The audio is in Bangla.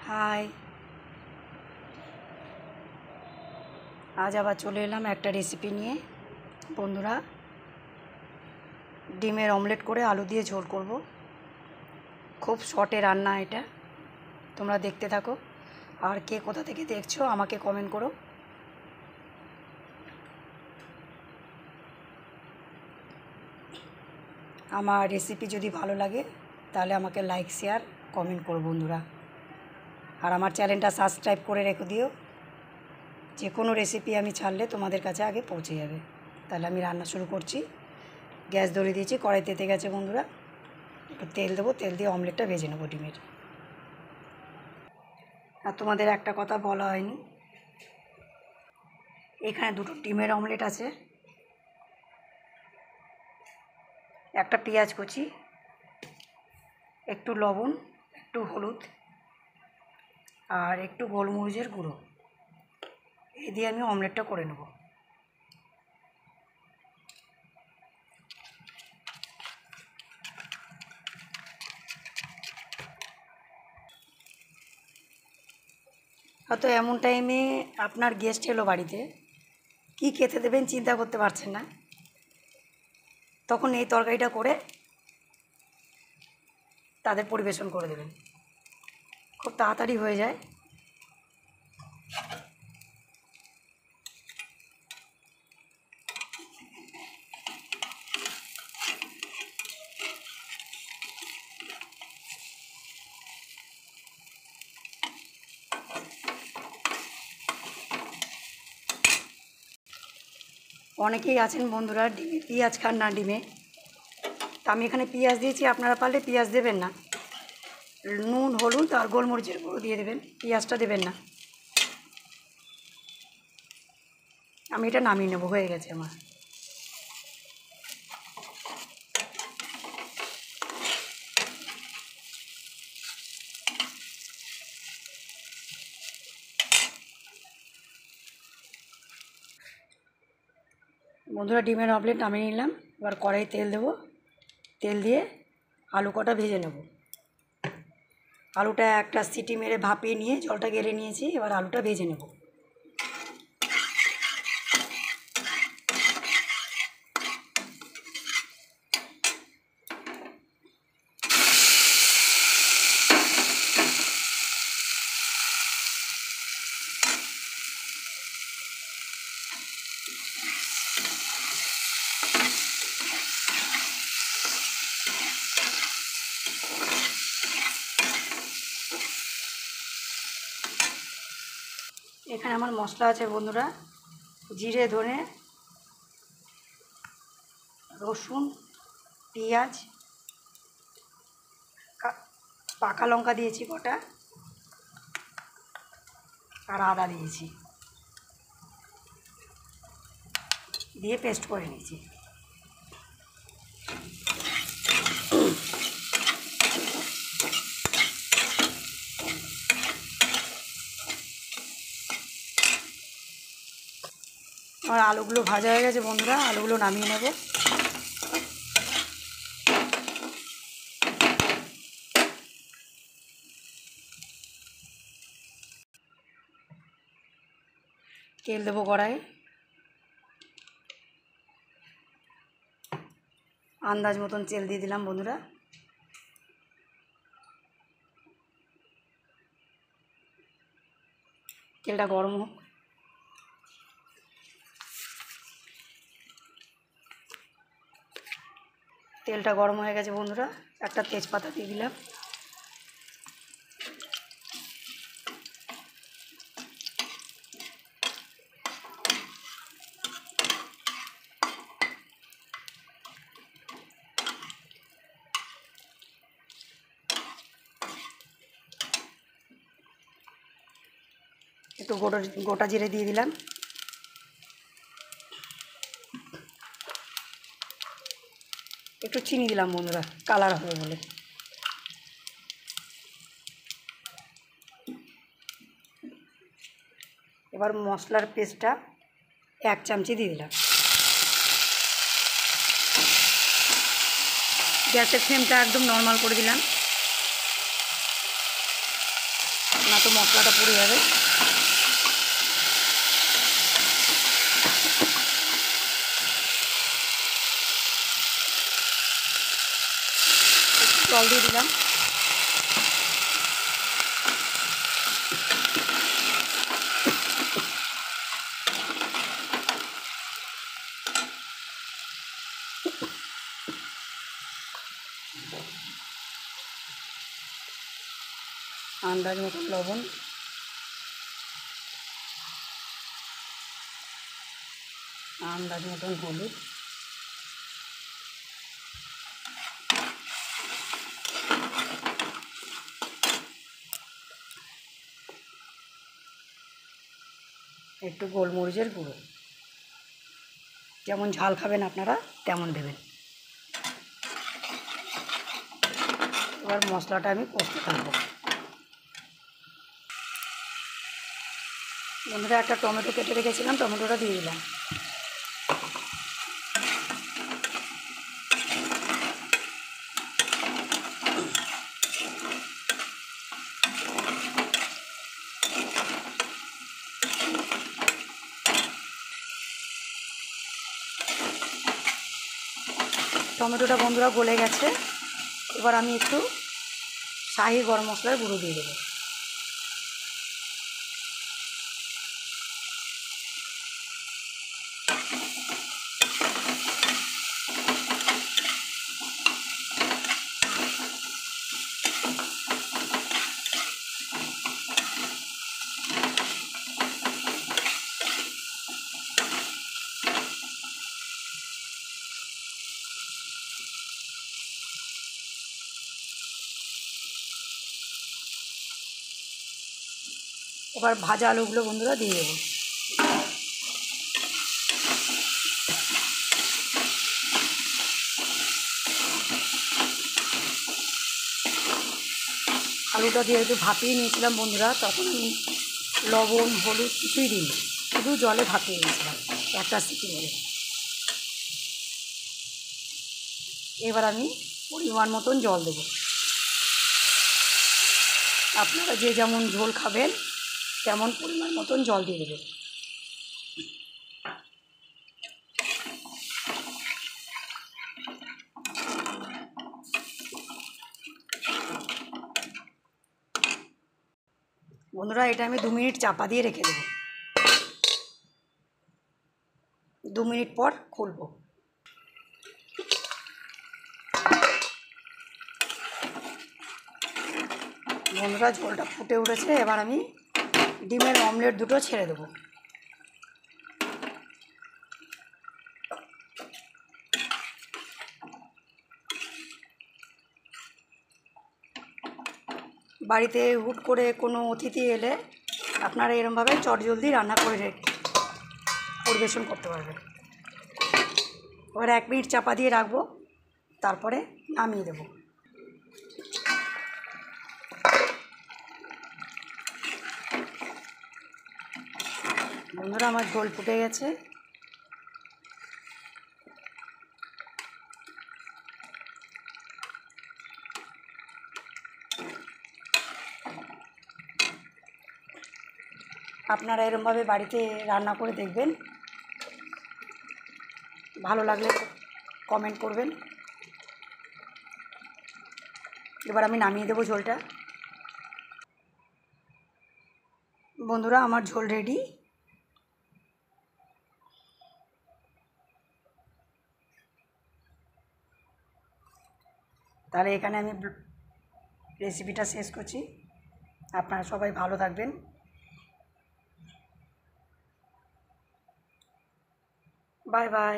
হাই, আজ আবার চলে এলাম একটা রেসিপি নিয়ে। বন্ধুরা, ডিমের অমলেট করে আলু দিয়ে ঝোল করব। খুব শর্টে রান্না এটা, তোমরা দেখতে থাকো। আর কে কোথা থেকে দেখছো আমাকে কমেন্ট করো। আমার রেসিপি যদি ভালো লাগে তাহলে আমাকে লাইক শেয়ার কমেন্ট করো বন্ধুরা। আর আমার চ্যানেলটা সাবস্ক্রাইব করে রেখে দিও, যে কোনো রেসিপি আমি ছাড়লে তোমাদের কাছে আগে পৌঁছে যাবে। তাহলে আমি রান্না শুরু করছি। গ্যাস ধরিয়ে দিয়েছি, কড়াই তেতে গেছে বন্ধুরা। একটু তেল দেবো, তেল দিয়ে অমলেটটা ভেজে নেবো ডিমের। আর তোমাদের একটা কথা বলা হয়নি, এখানে দুটো ডিমের অমলেট আছে, একটা পেঁয়াজ কুচি, একটু লবণ, একটু হলুদ আর একটু গোলমরিচের গুঁড়ো, এই দিয়ে আমি অমলেটটা করে নেব। হয়তো এমন টাইমে আপনার গেস্ট এলো বাড়িতে, কি খেতে দেবেন চিন্তা করতে পারছেন না, তখন এই তরকারিটা করে তাদের পরিবেশন করে দেবেন। খুব তাড়াতাড়ি হয়ে যায়। অনেকেই আছেন বন্ধুরা ডিমে পেঁয়াজ খান না, ডিমে তা আমি এখানে পেঁয়াজ দিয়েছি, আপনারা পারলে পেঁয়াজ দেবেন না। নুন, হলুদ আর গোলমরিচের গুঁড়ো দিয়ে দেবেন, পেঁয়াজটা দেবেন না। আমি এটা নামিয়ে নেবো, হয়ে গেছে আমার। বন্ধুরা, ডিমের অমলেট নামিয়ে নিলাম। এবার কড়াই তেল দেবো, তেল দিয়ে আলু কটা ভেজে নেব। আলুটা একটা সিটি মেরে ভাপিয়ে নিয়ে জলটা গেলে নিয়েছি, এবার আলুটা ভেজে নেব। এখানে আমার মশলা আছে বন্ধুরা, জিরে, ধনে, রসুন, পেঁয়াজ, পাকা লঙ্কা দিয়েছি কটা, আর আদা দিয়েছি, দিয়ে পেস্ট করে নিয়েছি। আমার আলুগুলো ভাজা হয়ে গেছে বন্ধুরা, আলুগুলো নামিয়ে নেব। তেল দেবো কড়াইয়ে, আন্দাজ মতন তেল দিয়ে দিলাম বন্ধুরা। তেলটা গরম হোক। তেলটা গরম হয়ে গেছে বন্ধুরা, একটা তেজপাতা দিয়ে দিলাম। একটু গোটা জিরে দিয়ে দিলাম। একটু চিনি দিলাম বন্ধুরা, কালার হবে বলে। এবার মশলার পেস্টটা 1 চামচি দিয়ে দিলাম। গ্যাসের ফ্লেমটা একদম নর্মাল করে দিলাম। তো মশলাটা পুড়ে যাবে। জল দিয়ে দিলাম। আন্দাজ মতন লবণ, আন্দাজ মতন হলুদ, একটু গোলমরিচের গুঁড়ো। যেমন ঝাল খাবেন আপনারা তেমন দেবেন। এবার মশলাটা আমি কষতে থাকবো। বন্ধুরা, একটা টমেটো কেটে রেখেছিলাম, টমেটোটা দিয়ে দিলাম। টমেটোটা বন্ধুরা গলে গেছে। এবার আমি একটু শাহি গরম মশলার গুঁড়ো দিয়ে দেবো। এবার ভাজা আলুগুলো বন্ধুরা দিয়ে দেবো। আলুটা দিয়ে একটু ভাপিয়ে নিয়েছিলাম বন্ধুরা, তখন আমি লবণ হলুদ কিছুই দিইনি, শুধু জলে ভাপিয়ে নিয়েছিলাম একটা সিটি মেরে। এবার আমি পরিমাণ মতন জল দেবো। আপনারা যে যেমন ঝোল খাবেন তেমন পরিমাণ মতন জল দিয়ে দেবেন। বন্ধুরা, এটা আমি 2 মিনিট চাপা দিয়ে রেখে দেবো। 2 মিনিট পর খুলবো। বন্ধুরা, ঝোলটা ফুটে উঠেছে। এবার আমি ডিমের অমলেট দুটো ছেড়ে দেবো। বাড়িতে হুট করে কোনো অতিথি এলে আপনারা এরমভাবে চটজলদি রান্না করে রেখে পরিবেশন করতে পারবেন। এবার 1 মিনিট চাপা দিয়ে রাখবো, তারপরে নামিয়ে দেবো। বন্ধুরা, আমার ঝোল ফুটে গেছে। আপনারা এরমভাবে বাড়িতে রান্না করে দেখবেন। ভালো লাগলে কমেন্ট করবেন। এবার আমি নামিয়ে দেবো ঝোলটা। বন্ধুরা, আমার ঝোল রেডি। তাহলে এখানে আমি রেসিপিটা শেষ করছি। আপনারা সবাই ভালো থাকবেন। Bye bye.